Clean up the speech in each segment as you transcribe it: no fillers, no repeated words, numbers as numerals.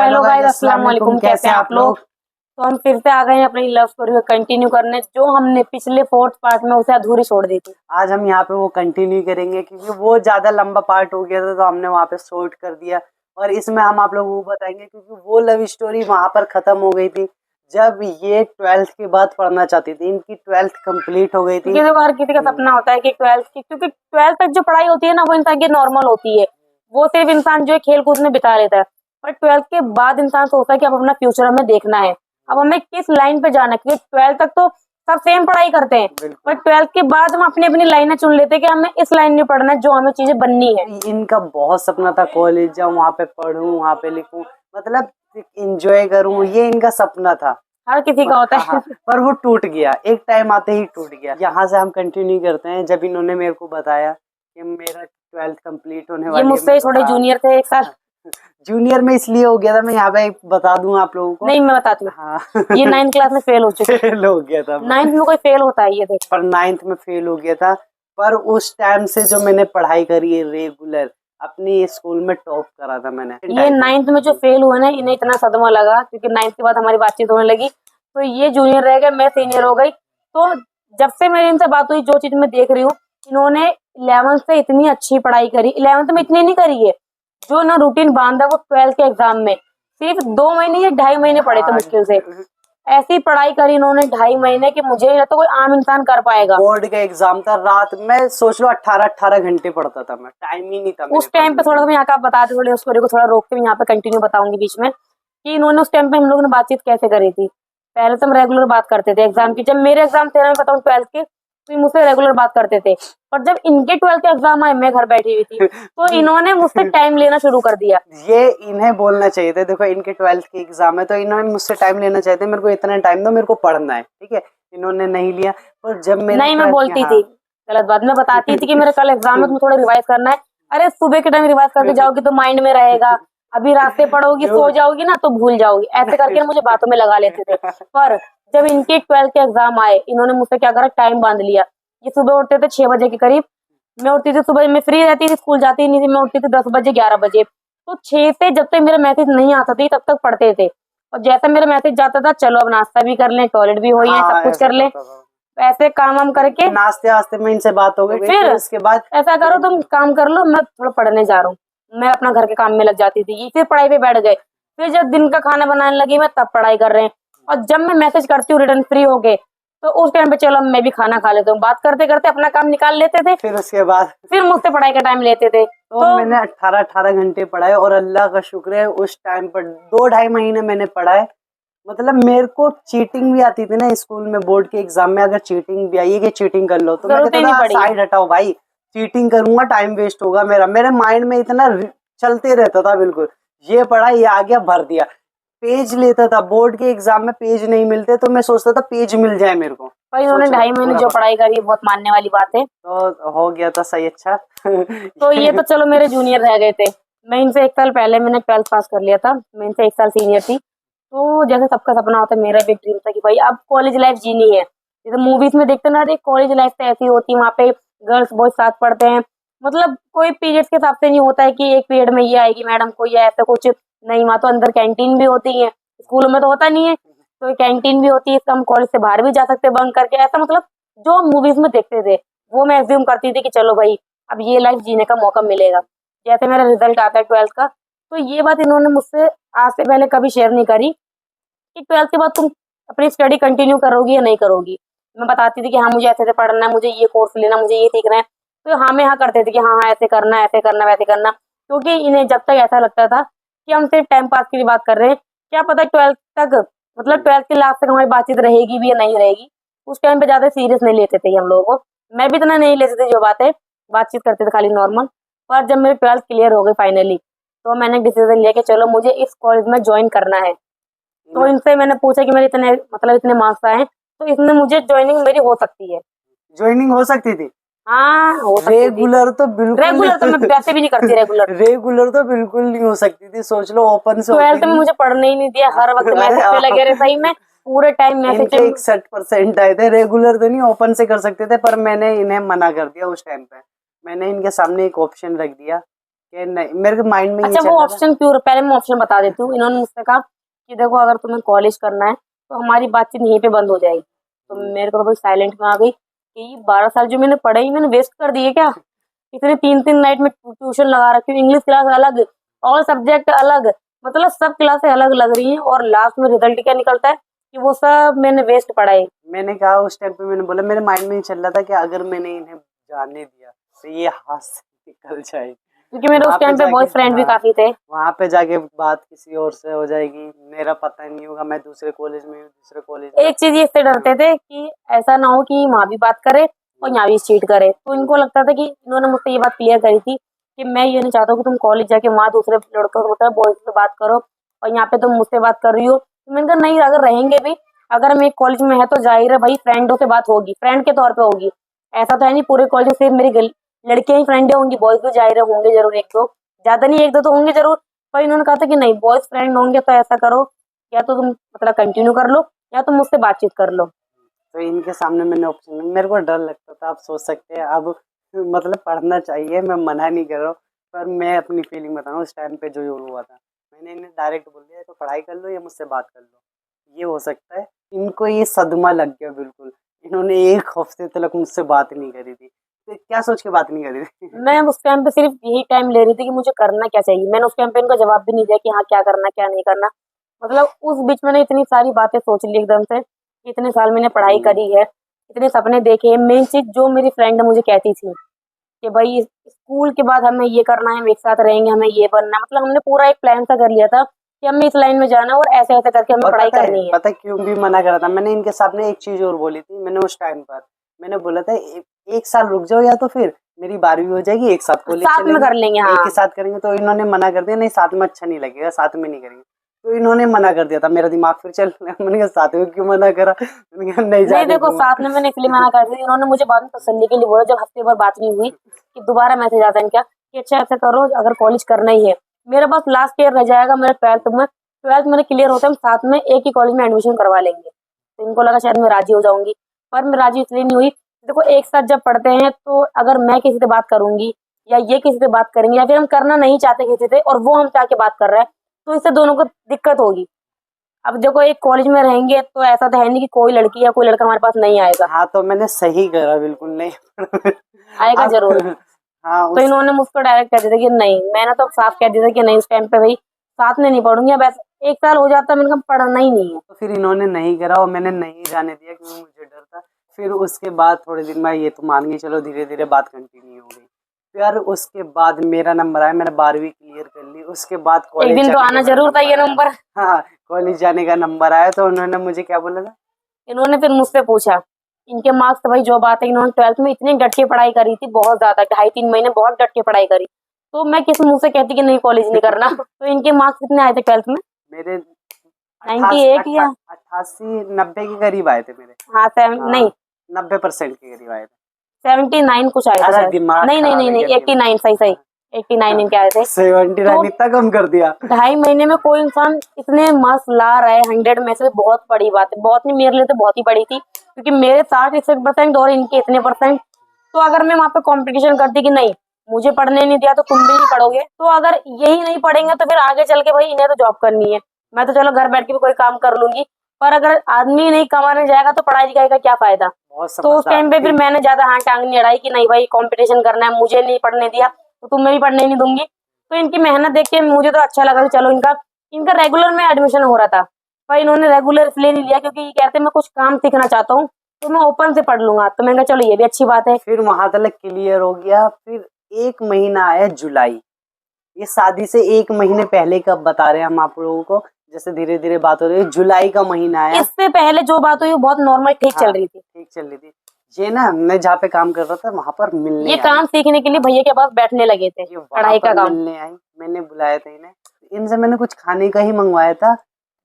Hello guys, अस्सलाम वालेकुम। कैसे हैं आप लोग? तो हम फिर से आ गए हैं अपनी लव स्टोरी को कंटिन्यू करने, जो हमने पिछले 4th पार्ट में उसे अधूरी छोड़ दी थी। आज हम यहाँ पे वो कंटिन्यू करेंगे क्योंकि वो ज्यादा लंबा पार्ट हो गया था, तो हमने वहाँ पे शॉर्ट कर दिया। और इसमें हम आप लोगों को बताएंगे क्योंकि वो लव स्टोरी वहाँ पर खत्म हो गई थी जब ये 12th के बाद पढ़ना चाहती थी। इनकी 12th कंप्लीट हो गई थी। क्योंकि देखो, हर किसी का सपना होता है कि 12th की, क्योंकि 12th तक जो पढ़ाई होती है ना, वो इंसान की नॉर्मल होती है। वो सिर्फ इंसान जो है खेल कूद में बिता लेता है। पर 12th के बाद इंसान सोचता है कि अब अपना फ्यूचर हमें देखना है, अब हमें किस लाइन पे जाना है। क्योंकि 12th तक तो सब सेम पढ़ाई करते हैं, पर 12th के बाद हम अपनी अपनी लाइनें चुन लेते हैं कि हमें इस लाइन में पढ़ना है, जो हमें चीजें बननी है। इनका बहुत सपना था कॉलेज जाऊँ, वहाँ पे पढ़ूं, वहाँ पे लिखूं, मतलब इंजॉय करूं, ये इनका सपना था। हर किसी का होता है। हाँ, पर वो टूट गया, एक टाइम आते ही टूट गया। यहाँ से हम कंटिन्यू करते हैं। जब इन्होंने मेरे को बताया कि मेरा 12th कंप्लीट होने ये वाली है, मुझसे थोड़े जूनियर थे एक साल। जूनियर में इसलिए हो गया था, मैं यहाँ पे बता दूं आप लोगों को। नहीं, मैं बताती हूँ। हाँ ये 9th क्लास में फेल हो चुके। फेल हो गया था। 9th में कोई फेल होता है, ये देख। पर 9th में फेल हो गया था। पर उस टाइम से जो मैंने पढ़ाई करी है रेगुलर, अपनी स्कूल में टॉप करा था मैंने। ये 9th में जो फेल हुए ना, इन्हें इतना सदमा लगा, क्योंकि 9th के बाद हमारी बातचीत होने लगी। तो ये जूनियर रह गए, मैं सीनियर हो गई। तो जब से मेरी इनसे बात हुई, जो चीज मैं देख रही हूँ, इन्होंने 11th से इतनी अच्छी पढ़ाई करी। 11th में इतनी नहीं करी है, जो इन्होंने रूटीन बांधा वो 12th के एग्जाम में सिर्फ 2 महीने या 2.5 महीने पढ़े थे मुश्किल से। ऐसी पढ़ाई करी इन्होंने 2.5 महीने की, मुझे नहीं लगता कोई आम इंसान कर पाएगा। बोर्ड का एग्जाम था, रात में सोच लो 18 घंटे पढ़ता था मैं, टाइम ही नहीं था उस टाइम पे। थोड़ा सा मैं यहाँ का बताते, थोड़ी स्टोरी को थोड़ा रोक के मैं यहाँ पे कंटिन्यू बताऊंगी बीच में, कि इन्होंने उस टाइम पे हम लोगों ने बातचीत कैसे करी थी। पहले तो हम रेगुलर बात करते थे एग्जाम की। जब मेरे एग्जाम थे ना, मैं बताऊँ 12th के, तो ये मुझसे रेगुलर बात करते थे। पर जब इनके 12th के एग्जाम आए, मैं घर बैठी हुई थी, तो इन्होंने मुझसे टाइम लेना शुरू कर दिया। ये इन्हें बोलना चाहिए था, देखो इनके 12th के एग्जाम है तो इन्होंने मुझसे टाइम लेना चाहिए था, मेरे को इतना टाइम दो, मेरे को पढ़ना है, ठीक है। इन्होंने नहीं लिया। और जब मेरे नहीं, मैं बोलती थी गलत बात। मैं बताती थी कि मेरा कल एग्जाम है, तुम्हें थोड़ा रिवाइज करना है। अरे सुबह के टाइम रिवाइज करके जाओगी तो माइंड में रहेगा, अभी रास्ते पढ़ोगी सो जाओगी ना तो भूल जाओगी। ऐसे करके मुझे बातों में लगा लेते थे। पर जब इनके 12th के एग्जाम आए, इन्होंने मुझसे क्या करा, टाइम बांध लिया। ये सुबह उठते थे 6 बजे के करीब, मैं उठती थी सुबह, मैं फ्री रहती थी, स्कूल जाती नहीं थी, मैं उठती थी 10 बजे 11 बजे। तो 6 से जब तक मेरा मैसेज नहीं आता था तब तक पढ़ते थे। और जैसे मेरा मैसेज जाता था, चलो अब नाश्ता भी कर लें, टॉयलेट भी हो ही है, सब कुछ कर लें। ऐसे काम हम करके नाश्ते वास्ते में इनसे बात हो गई। फिर उसके बाद ऐसा करो, तुम काम कर लो, मैं थोड़ा पढ़ने जा रहा हूँ। मैं अपना घर के काम में लग जाती थी, ये फिर पढ़ाई पे बैठ गए। फिर जब दिन का खाना बनाने लगी मैं, तब पढ़ाई कर रहे हैं। और जब मैं मैसेज करती हूँ रिटर्न फ्री हो गए, तो उस टाइम पे चलो मैं भी खाना खा लेता हूँ। बात करते करते अपना काम निकाल लेते थे। फिर उसके बाद फिर मुझसे पढ़ाई का टाइम लेते थे। तो मैंने 18 घंटे पढ़ाए और अल्लाह का शुक्र है उस टाइम पर 2-2.5 महीने मैंने पढ़ाए। मतलब मेरे को चीटिंग भी आती थी ना स्कूल में, बोर्ड के एग्जाम में अगर चीटिंग भी आई है कि चीटिंग कर लो, तो मैं कहता था साइड हटाओ भाई, चीटिंग करूंगा टाइम वेस्ट होगा मेरा। मेरे माइंड में इतना चलते रहता था, बिल्कुल ये पढ़ा ये आ गया भर दिया। पेज लेता था, बोर्ड के एग्जाम में पेज नहीं मिलते तो मैं सोचता था पेज मिल जाए मेरे को। भाई उन्होंने 2.5 महीने जो पढ़ाई करी बहुत मानने वाली बात है। तो हो गया था सही, अच्छा। तो ये तो चलो मेरे जूनियर रह गए थे। मैं इनसे 1 साल पहले मैंने 12th पास कर लिया था, मैं इनसे 1 साल सीनियर थी। तो जैसे सबका सपना होता है, मेरा भी ड्रीम था कि भाई अब कॉलेज लाइफ जीनी है। जैसे मूवीज में देखते ना, कॉलेज लाइफ तो ऐसी होती है, वहाँ पे गर्ल्स बॉयज साथ पढ़ते हैं। मतलब कोई पीरियड्स के हिसाब से नहीं होता है कि एक पीरियड में ये आएगी मैडम कोई, ऐसा कुछ नहीं। वहाँ तो अंदर कैंटीन भी होती है, स्कूलों में तो होता नहीं है। तो कैंटीन भी होती है, इसका हम कॉलेज से बाहर भी जा सकते हैं बंक करके। ऐसा मतलब जो मूवीज में देखते थे, वो मैं एज्यूम करती थी कि चलो भाई अब ये लाइफ जीने का मौका मिलेगा। जैसे मेरा रिजल्ट आता है 12th का, तो ये बात इन्होंने मुझसे आज से पहले कभी शेयर नहीं करी कि 12th के बाद तुम अपनी स्टडी कंटिन्यू करोगी या नहीं करोगी। मैं बताती थी कि हाँ मुझे ऐसे ऐसे पढ़ना है, मुझे ये कोर्स लेना, मुझे ये सीखना है। तो हाँ में हाँ करते थे कि हाँ हाँ ऐसे करना है, ऐसे करना, वैसे करना। क्योंकि इन्हें जब तक ऐसा लगता था कि हम सिर्फ टाइम पास के लिए बात कर रहे हैं, क्या पता 12th तक, मतलब 12th के लास्ट तक हमारी बातचीत रहेगी भी या नहीं रहेगी। उस टाइम पे ज्यादा सीरियस नहीं लेते थे हम लोगों को। मैं भी इतना नहीं लेते थे, जो बातचीत करते थे खाली नॉर्मल। पर जब मेरी 12th क्लियर हो गई फाइनली, तो मैंने डिसीजन लिया कि चलो मुझे इस कॉलेज में ज्वाइन करना है। तो इनसे मैंने पूछा कि मेरे इतने मार्क्स आए, तो इसमें मुझे ज्वाइनिंग मेरी हो सकती है। ज्वाइनिंग हो सकती थी? हाँ हो सकती थी। रेगुलर तो बिल्कुल रेगुलर तो मैं वैसे भी नहीं करती रेगुलर। रेगुलर तो बिल्कुल नहीं हो सकती थी, सोच लो ओपन से 12th में मुझे पढ़ने ही नहीं दिया, हर वक्त मैसेज पे लगे रहे। सही में पूरे टाइम मैसेज। 61% आए थे। रेगुलर तो नहीं, ओपन से कर सकते थे, पर मैंने इन्हें मना कर दिया उस टाइम पे। मैंने इनके सामने एक ऑप्शन रख दिया कि नहीं, मेरे के माइंड में ये अच्छा चल वो रहा था। ऑप्शन क्यों, पहले मैं ऑप्शन बता देती हूँ। इन्होंने मुझसे कहा कि देखो अगर तुम्हें कॉलेज करना है तो हमारी बातचीत यहीं पे बंद हो जाएगी। तो मेरे को तो भाई साइलेंट में आ गई कि 12 साल जो मैंने पढ़े ही मैंने वेस्ट कर दिए क्या। इतने 3-3 नाइट में ट्यूशन लगा रखी हूँ, इंग्लिश क्लास अलग, ऑल सब्जेक्ट अलग, मतलब सब क्लासें अलग लग रही हैं, और लास्ट में रिजल्ट क्या निकलता है कि वो सब मैंने वेस्ट पढ़ाई। मैंने कहा उस टाइम पे, मैंने बोला मेरे माइंड में ये चल रहा था कि अगर मैंने इन्हें जाने दिया तो ये हाथ से निकल जाएगी, क्योंकि मेरे उस वहाँ पे टाइम पे जाके, बॉयफ्रेंड भी हाँ, काफी थे। वहाँ पे जाके बात किसी और से हो जाएगी, मेरा पता नहीं होगा, मैं दूसरे कॉलेज में हूँ, दूसरे कॉलेज में। एक चीज ये इससे डरते थे कि ऐसा ना हो कि माँ भी बात करे और यहाँ भी चीट करे। तो इनको लगता था कि इन्होंने मुझसे ये बात क्लियर करी थी कि मैं ये नहीं चाहता हूँ कि तुम कॉलेज जाके वहाँ दूसरे लड़कों को मतलब बॉयज से बात करो और यहाँ पे तुम मुझसे बात कर रही हो। तो मैंने कहा नहीं, अगर रहेंगे भी, अगर हम एक कॉलेज में है तो जाहिर है भाई फ्रेंडों से बात होगी, फ्रेंड के तौर पे होगी। ऐसा तो है नहीं पूरे कॉलेज में सिर्फ मेरी लड़कियां ही फ्रेंडें होंगी, बॉयज भी जाहिर है होंगे जरूर, एक दो, ज्यादा नहीं एक दो तो होंगे जरूर। पर इन्होंने कहा था कि नहीं, बॉयज फ्रेंड होंगे तो ऐसा करो, या तो तुम मतलब कंटिन्यू कर लो या तुम मुझसे बातचीत कर लो। तो इनके सामने मैंने ऑप्शन, मेरे को डर लगता था, आप सोच सकते हैं। अब मतलब पढ़ना चाहिए, मैं मना नहीं कर रहा हूँ, पर मैं अपनी फीलिंग बताऊँ उस टाइम पे जो हुआ था, मैंने इन्हें डायरेक्ट बोल दिया तो पढ़ाई कर लो या मुझसे बात कर लो, ये हो सकता है। इनको ये सदमा लग गया बिल्कुल, इन्होंने 1 हफ्ते तक मुझसे बात नहीं करी थी। तो क्या सोच के बात नहीं करी थी? मैं उस टाइम पे सिर्फ यही टाइम ले रही थी कि मुझे करना क्या चाहिए। मैंने उस टाइम पे इनको जवाब भी नहीं दिया कि हाँ क्या करना क्या नहीं करना। मतलब उस बीच मैंने इतनी सारी बातें सोच ली एकदम से। इतने साल मैंने पढ़ाई करी है, इतने सपने देखे हैं। मेन चीज जो मेरी फ्रेंड मुझे कहती थी कि भाई स्कूल के बाद हमें ये करना है, हम एक साथ रहेंगे, हमें ये बनना है। मतलब हमने पूरा एक प्लान सा कर लिया था कि हमें इस लाइन में जाना है और ऐसे ऐसे करके हमें और पढ़ाई करनी है। पता है क्यों भी मना करा था मैंने इनके सामने? एक चीज और बोली थी मैंने उस टाइम पर, मैंने बोला था 1 साल रुक जाओ, या तो फिर मेरी 12वीं हो जाएगी, एक साथ कॉलेज साथ में चलेंगे, कर लेंगे, एक हाँ। ही साथ करेंगे। तो इन्होंने मना कर दिया, नहीं साथ में अच्छा नहीं लगेगा, साथ में नहीं करेंगे। तो इन्होंने मना कर दिया था, मेरा दिमाग फिर चल मैंने कहा साथ में क्यों मना करा, मैंने कहा नहीं नहीं जाने देखो, दूंगा। साथ में मैंने इसलिए मना कर दी, इन्होंने मुझे बाद में तसल्ली के लिए बोला जब हफ्ते भर बात नहीं हुई कि दोबारा मैसेज आता है इनका कि अच्छा ऐसा करो, अगर कॉलेज करना ही है, मेरा बस लास्ट ईयर रह जाएगा मेरा 12th मेरे क्लियर होता है, हम साथ में एक ही कॉलेज में एडमिशन करवा लेंगे। तो इनको लगा शायद मैं राजी हो जाऊंगी, पर मैं राजी इसलिए नहीं हुई। देखो एक साथ जब पढ़ते हैं तो अगर मैं किसी से बात करूंगी या ये किसी से बात करेंगे या फिर हम करना नहीं चाहते किसी से और वो हम चाह के बात कर रहे हैं, तो इससे दोनों को दिक्कत होगी। अब देखो एक कॉलेज में रहेंगे तो ऐसा तो है नहीं कि कोई लड़की या कोई लड़का हमारे पास नहीं आएगा, हाँ तो मैंने सही करा, बिल्कुल नहीं आएगा अब जरूर। हाँ तो उस इन्होंने मुझको डायरेक्ट कह दिया था कि नहीं, मैंने तो साफ कह दिया था कि नहीं इस टाइम पे भाई साथ में नहीं पढ़ूंगी। अब ऐसा 1 साल हो जाता मैंने कहा पढ़ना ही नहीं है। तो फिर इन्होंने नहीं करा और मैंने नहीं जाने दिया क्योंकि मुझे डर था। फिर उसके बाद थोड़े दिन में ये तो मान के चलो धीरे धीरे बात कंटिन्यू हो गई। फिर उसके बाद मेरा नंबर आया, मैंने 12वीं क्लियर कर ली। उसके बाद एक कॉलेज दिन तो जाने आना का मेरा जरूर था ये आया। नंबर। हाँ कॉलेज जाने का नंबर आया तो उन्होंने मुझे क्या बोला था, इन्होंने फिर मुझसे पूछा, इनके मार्क्स तो भाई जो बात है, इन्होंने 12th में इतनी डट के पढ़ाई करी थी, बहुत ज्यादा, 2.5-3 महीने बहुत डट के पढ़ाई करी। तो मैं किस मुंह से कहती कि नहीं कॉलेज नहीं करना। तो इनके मार्क्स कितने आए थे 12th में? मेरे 98 या 88-90 के करीब आए थे मेरे। हाँ हाँ नहीं 90% के करीब आए थे। 79 कुछ आए थे अरे शायद। दिमाग नहीं नहीं खराब नहीं है नहीं क्या? 89, सही सही 89 इनके आए थे। 79 इतना कम कर दिया। 2.5 महीने में कोई इंसान इतने मार्क्स ला रहा है 100 में से, बहुत बड़ी बात है। बहुत नहीं, मेरे लिए तो बहुत ही बड़ी थी क्योंकि मेरे 60-61% और इनके इतने परसेंट। तो अगर मैं वहाँ पे कंपटीशन करती कि नहीं मुझे पढ़ने नहीं दिया तो तुम भी नहीं पढ़ोगे, तो अगर यही नहीं पढ़ेंगे तो फिर आगे चल के भाई इन्हें तो जॉब करनी है। मैं तो चलो घर बैठ के भी कोई काम कर लूंगी, पर अगर आदमी नहीं कमाने जाएगा तो पढ़ाई लिखाई का क्या फायदा। बहुत तो उस टाइम पे समझदार फिर मैंने ज्यादा हाँ टांग नहीं अड़ाई कि नहीं भाई कंपटीशन करना है, मुझे नहीं पढ़ने दिया तो तुम्हें भी पढ़ने नहीं दूंगी। तो इनकी मेहनत देख के मुझे तो अच्छा लगा कि चलो इनका इनका रेगुलर में एडमिशन हो रहा था। पर इन्होंने रेगुलर इसलिए नहीं लिया क्योंकि ये कहते मैं कुछ काम सीखना चाहता हूँ तो मैं ओपन से पढ़ लूंगा। तो मैंने कहा चलो ये भी अच्छी बात है। फिर वहां तक क्लियर हो गया। फिर 1 महीना आया जुलाई, ये शादी से 1 महीने पहले का बता रहे हैं हम आप लोगों को, जैसे धीरे धीरे बात हो रही है। जुलाई का महीना आया। इससे पहले जो बात हुई वो बहुत नॉर्मल ठीक चल रही थी। ठीक चल रही थी। ये ना मैं जहाँ पे काम कर रहा था वहां पर मिलने ये आई। काम सीखने के लिए भैया के पास बैठने लगे थे, ये वहां पढ़ाई का पर काम। मिलने आई, मैंने बुलाया था इन्हें। इनसे मैंने कुछ खाने का ही मंगवाया था,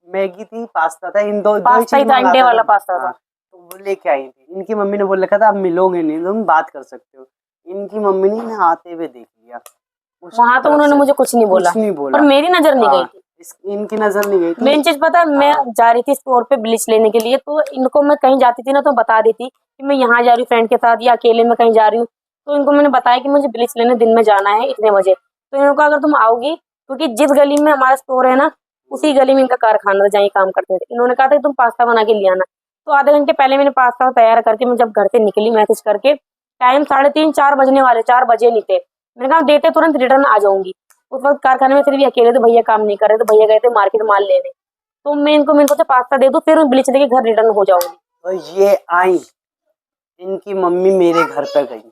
मैगी थी, पास्ता था, इन दो ही पास्ता ही चीज था, अंडे मंगाता वाला था। पास्ता था। हाँ, तो वो लेके आई थी। इनकी मम्मी ने बोल रखा था आप मिलोगे नहीं, तुम बात कर सकते हो। इनकी मम्मी ने इन्हें आते हुए देख लिया। उस वहां तो तरफ उन्होंने से मुझे कुछ नहीं बोला, कुछ नहीं बोला। पर मेरी नजर नहीं गई हाँ, थी। इनकी नजर नहीं गई थी। मेन चीज पता है, मैं हाँ। जा रही थी स्टोर पे ब्लीच लेने के लिए, तो इनको मैं कहीं जाती थी ना तो बता देती कि मैं यहाँ जा रही हूँ फ्रेंड के साथ या अकेले में कहीं जा रही हूँ। तो इनको मैंने बताया कि मुझे ब्लीच लेने दिन में जाना है इतने बजे। तो इन्होंने कहा अगर तुम आओगी, क्योंकि जिस गली में हमारा स्टोर है ना उसी गली में इनका कारखाना था जहाँ ये काम करते थे। इन्होंने कहा था कि तुम पास्ता बना के ले आना। तो आधे घंटे पहले मैंने पास्ता तैयार करके मैं जब घर से निकली मैसेज करके, टाइम 3:30-4 बजने वाले, 4 बजे नहीं थे। मैंने कहा देते तुरंत रिटर्न आ जाऊंगी। उस वक्त कारखाने में सिर्फ ये अकेले थे, भैया काम नहीं कर रहे थे, भैया गए थे मार्केट माल लेने। तो मैंने सोचा पास्ता दे दूं फिर बिलीच लेके घर रिटर्न हो जाऊंगी। और ये आई, इनकी मम्मी मेरे घर पे गई,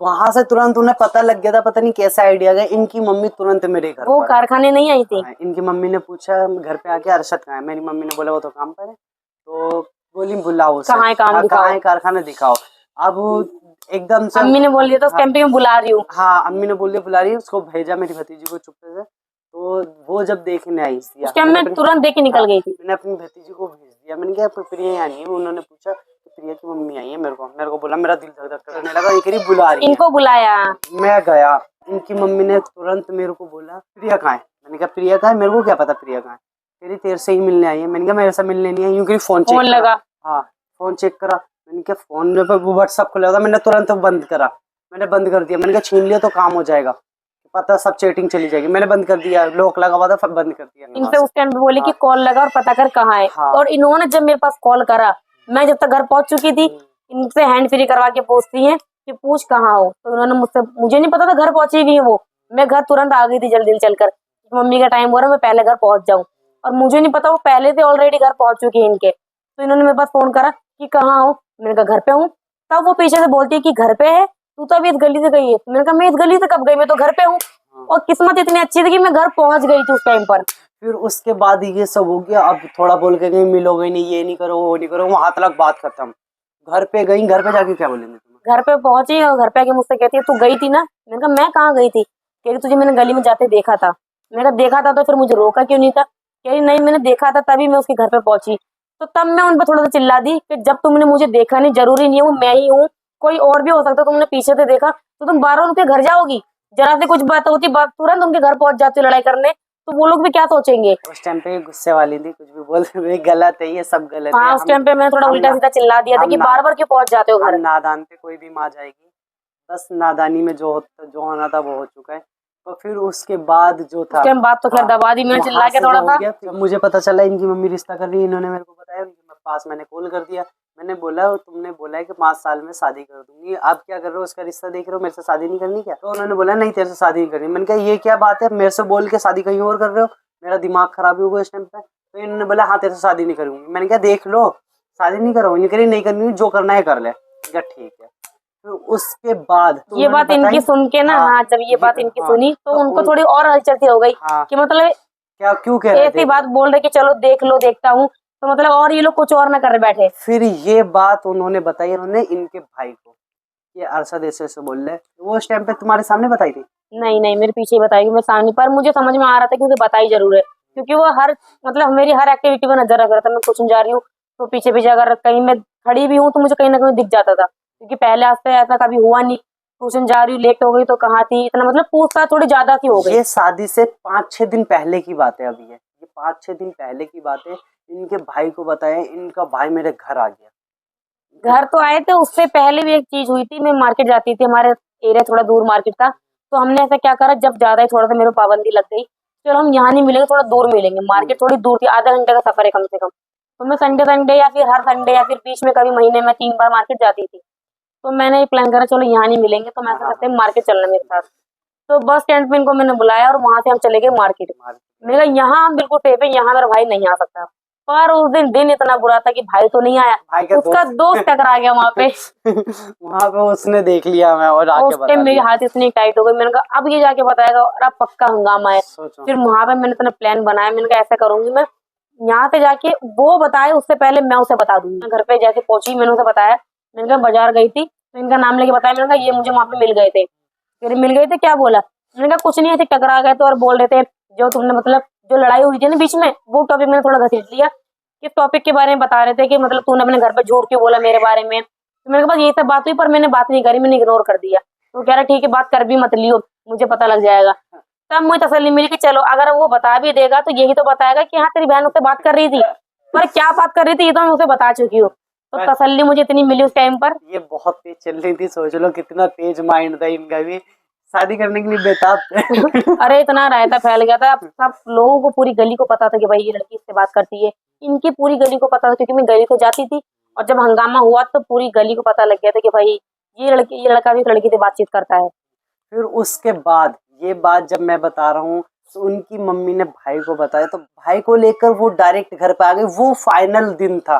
वहां से तुरंत उन्हें पता लग गया था, पता नहीं कैसा आइडिया गया, इनकी मम्मी तुरंत मेरे घर वो पर कारखाने नहीं आई थी। हाँ, इनकी मम्मी ने पूछा घर पे आके अरशद कहाँ है, मेरी मम्मी ने बोला वो तो काम पर है। तो बोली बुलाओ उसे, कहाँ है काम दिखाओ। कहाँ है कारखाना दिखाओ। अब एकदम से अम्मी ने बोल दिया था उस टाइम पे मैं बुला रही हूँ। हाँ, अम्मी ने बोल दिया बुला रही है, उसको भेजा मेरी भतीजी को चुपके से। तो वो जब देखने आई थी, उस टाइम मैं तुरंत देख के निकल गई थी। मैंने अपनी भतीजी को भेज दिया, मैंने कहा प्रिया यहाँ नहीं है। उन्होंने पूछा कि प्रिया की मम्मी आई है, मेरे को बोला, मेरा दिल धक धक करने लगा, ये करीब बुला रही है। इनको बुलाया, मैं गया, इनकी मम्मी ने तुरंत मेरे को बोला प्रिया कहाँ है। मैंने कहा प्रिया कहाँ है, मेरे को क्या पता प्रिया कहाँ है। तेरी तेरे से ही मिलने आई है। मैंने कहा मेरे से मिलने नहीं आई, यूं करीब फोन चेक लगा। हाँ, फोन चेक करा। मैंने कहा फोन में वो व्हाट्सअप खुला था, मैंने तुरंत बंद करा, मैंने बंद कर दिया। मैंने कहा छीन लिया तो काम हो जाएगा, पता सब चैटिंग चली जाएगी। मैंने बंद कर दिया, लॉक लगा हुआ था, बंद कर दिया। इनसे उस टाइम पे बोले कि कॉल लगा और पता कर कहाँ है। और इन्होंने जब मेरे पास कॉल करा, मैं जब तक घर पहुंच चुकी थी, इनसे हैंड फ्री करवा के पूछती है कि पूछ कहाँ हो। तो उन्होंने मुझे नहीं पता था घर पहुंची भी है वो। मैं घर तुरंत आ गई थी जल्दी चलकर, मम्मी का टाइम हो रहा है, मैं पहले घर पहुंच जाऊँ। और मुझे नहीं पता वो पहले से ऑलरेडी घर पहुंच चुके हैं इनके। तो इन्होंने मेरे पास फोन करा कि कहाँ हो। मैंने कहा घर पे हूँ। तब वो पीछे से बोलती है कि घर पे है, तू तो अभी इस गली से गई है। मैंने कहा मैं इस गली से कब गई, मैं तो घर पे हूँ। और किस्मत इतनी अच्छी थी कि मैं घर पहुंच गई थी उस टाइम पर। फिर उसके बाद ये सब हो गया। अब थोड़ा बोल के गई मिलोगे नहीं, ये नहीं करो वो नहीं करो, वहां तक बात खत्म। घर पे गई, घर पे जाके क्या बोलेंगे तुम? घर पे पहुंची और घर पे आके मुझसे कहती है तू गई थी ना। मैंने कहा मैं कहाँ गई थी। कह रही तुझे मैंने गली में जाते देखा था। मैंने कहा देखा था तो फिर मुझे रोका क्यों नहीं था। कह रही नहीं मैंने देखा था तभी मैं उसके घर पे पहुंची। तो तब मैं उन पर थोड़ा सा चिल्ला दी कि जब तुमने मुझे देखा नहीं, जरूरी नहीं है वो मैं ही हूँ, कोई और भी हो सकता है, तुमने पीछे से देखा तो तुम बार बार उनके घर जाओगी। जरा से कुछ बात होती तुरंत उनके घर पहुंच जाती लड़ाई करने, तो वो लोग भी क्या सोचेंगे। उस टाइम पे गुस्से वाली थी, कुछ भी बोलते थे गलत है, ये सब गलत है। हाँ उस टाइम पे मैं थोड़ा उल्टा सीधा चिल्ला दिया था कि बार बार क्यों पहुंच जाते हो घर। नादान पे कोई भी माँ जाएगी, बस नादानी में जो होना था वो हो चुका है। तो फिर उसके बाद जो था, उसके बाद तो खैर दबा दी मैंने चिल्ला के थोड़ा सा। जब मुझे पता चला इनकी मम्मी रिश्ता कर रही है, इन्होंने मेरे को बताया, उनके पास मैंने कॉल कर दिया। मैंने बोला तुमने बोला है कि 5 साल में शादी कर दूंगी, आप क्या कर रहे हो, उसका रिश्ता देख रहे हो, मेरे से शादी नहीं करनी क्या? तो उन्होंने बोला नहीं तेरे से शादी नहीं करनी। मैंने कहा ये क्या बात है, मेरे से बोल के शादी कहीं और कर रहे हो, मेरा दिमाग खराब होगा इस टाइम पे। तो इन्होंने बोला हाँ तेरे से शादी नहीं करूंगी। मैंने कहा देख लो शादी नहीं करूंगी, नहीं करनी, जो करना है कर ले। ठीक है। तो उसके बाद ये बात इनकी सुन के ना, हाँ जब ये बात इनकी सुनी तो उनको थोड़ी और हलचल सी हो गई कि मतलब क्या क्यों कह रहे थे, ऐसी बात बोल रहे कि चलो देख लो देखता हूँ, तो मतलब और ये लोग कुछ और ना कर बैठे। फिर ये बात उन्होंने बताई उन्होंने इनके भाई को, ये अरशद ऐसे बोल रहे। वो उस टाइम पे तुम्हारे सामने बताई थी? नहीं नहीं मेरे पीछे ही बताई, मैं सामने, पर मुझे समझ में आ रहा था कि उसे बताई जरूर है, क्योंकि वो हर मतलब मेरी हर एक्टिविटी पर नजर रख रहा था। मैं कुछ जा रही हूँ तो पीछे पीछे अगर कहीं मैं खड़ी भी हूँ तो मुझे कहीं ना कहीं दिख जाता था, क्योंकि पहले आज से ऐसा कभी हुआ नहीं। ट्यूशन जा रही हूँ लेट हो गई तो कहाँ थी, इतना मतलब पूछताछ थोड़ी ज्यादा सी हो गई। ये शादी से 5-6 दिन पहले की बात है, अभी है ये 5-6 दिन पहले की बात है। इनके भाई को बताया, इनका भाई मेरे घर आ गया। घर तो आए थे, उससे पहले भी एक चीज हुई थी। मैं मार्केट जाती थी, हमारे एरिया थोड़ा दूर मार्केट था, तो हमने ऐसा क्या करा, जब ज्यादा ही थोड़ा सा मेरे को पाबंदी लग गई, चलो हम यहाँ नहीं मिलेंगे, थोड़ा दूर मिलेंगे। मार्केट थोड़ी दूर थी, आधा घंटे का सफर है कम से कम। तो मैं संडे या फिर हर संडे या फिर बीच में कभी महीने में 3 बार मार्केट जाती थी। तो मैंने प्लान करा चलो यहाँ नहीं मिलेंगे, तो मैं ऐसा करते हैं मार्केट चलना मेरे साथ। तो बस स्टैंड पे इनको मैंने बुलाया और वहां से हम चले गए मार्केट। मैंने कहा यहाँ हम बिल्कुल सेफ है, यहाँ मेरा भाई नहीं आ सकता। पर उस दिन इतना बुरा था कि भाई तो नहीं आया, उसका दोस्त टकरा गया वहाँ पे। वहाँ पे उसने देख लिया मैं और आके बता दिया। मेरी हाथ इतनी टाइट हो गई, मैंने कहा अब ये जाके बताएगा और अब पक्का हंगामा है। फिर वहां पे मैंने इतना प्लान बनाया, मैंने कहा ऐसा करूंगी मैं, यहाँ से जाके वो बताए उससे पहले मैं उसे बता दूंगी। घर पे जैसे पहुंची मैंने उसे बताया, मैंने कहा बाजार गई थी, तो इनका नाम लेके बताया। मैंने कहा ये मुझे वहां पे मिल गए थे। फिर मिल गए थे, क्या बोला? मैंने कहा कुछ नहीं, ऐसे टकरा गए तो, और बोल रहे थे जो तुमने मतलब जो लड़ाई हुई थी ना बीच में, वो टॉपिक मैंने थोड़ा घसीट लिया। इस टॉपिक के बारे में बता रहे थे कि मतलब तूने अपने घर पे झूठ क्यों बोला मेरे बारे में। तो मेरे पास ये सब बात हुई पर मैंने बात नहीं करी, मैंने इग्नोर कर दिया। तो कह रहा ठीक है बात कर भी मत लियो, मुझे पता लग जाएगा। तब मुझे तसल्ली मिली कि चलो अगर वो बता भी देगा तो यही तो बताएगा कि हाँ तेरी बहन उससे बात कर रही थी, पर क्या बात कर रही थी ये तो मैं उसे बता चुकी हूँ। तो तसल्ली मुझे इतनी मिली उस टाइम पर। ये बहुत तेज चल रही थी, सोच लो कितना तेज माइंड था इनका भी। शादी करने के लिए बेताब थे। अरे इतना रायता फैल गया था, सब लोगों को, पूरी गली को पता था कि भाई ये लड़की इससे बात करती है। इनकी पूरी गली को पता था, क्योंकि मैं गली को जाती थी, और जब हंगामा हुआ तो पूरी गली को पता लग गया था कि भाई ये लड़का भी इस लड़की से बातचीत करता है। फिर उसके बाद ये बात जब मैं बता रहा हूँ तो उनकी मम्मी ने भाई को बताया, तो भाई को लेकर वो डायरेक्ट घर पे आ गए। वो फाइनल दिन था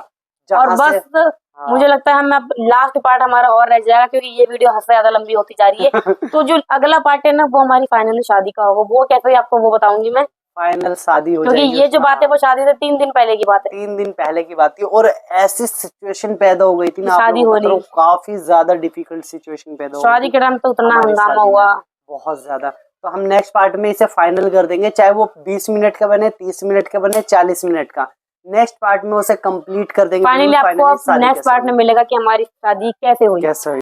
और जहाँ से बस मुझे लगता है हम अब लास्ट पार्ट हमारा और रह जाएगा, क्योंकि ये वीडियो हद से ज्यादा लंबी होती जा रही है। तो जो अगला पार्ट है ना, वो हमारी फाइनली शादी का होगा। वो कैसे आपको वो बताऊंगी मैं, फाइनल शादी हो क्योंकि जाएगी। ये जो बात है वो शादी से 3 दिन पहले की बात है। 3 दिन पहले की बात थी, और ऐसी सिचुएशन पैदा हो गई थी ना, आप शादी लोगों को हो रही। पता हो, काफी ज्यादा डिफिकल्ट सिचुएशन पैदा हो गई शादी थी के टाइम तो उतना हमारी हंगामा शादी में, हुआ। बहुत ज्यादा। तो हम नेक्स्ट पार्ट में इसे फाइनल कर देंगे, चाहे वो 20 मिनट का बने, 30 मिनट का बने, 40 मिनट का। नेक्स्ट पार्ट में उसे कंप्लीट कर देंगे। फाइनली आपको अब नेक्स्ट पार्ट में मिलेगा कि हमारी शादी कैसे हुई। कैसे हुई।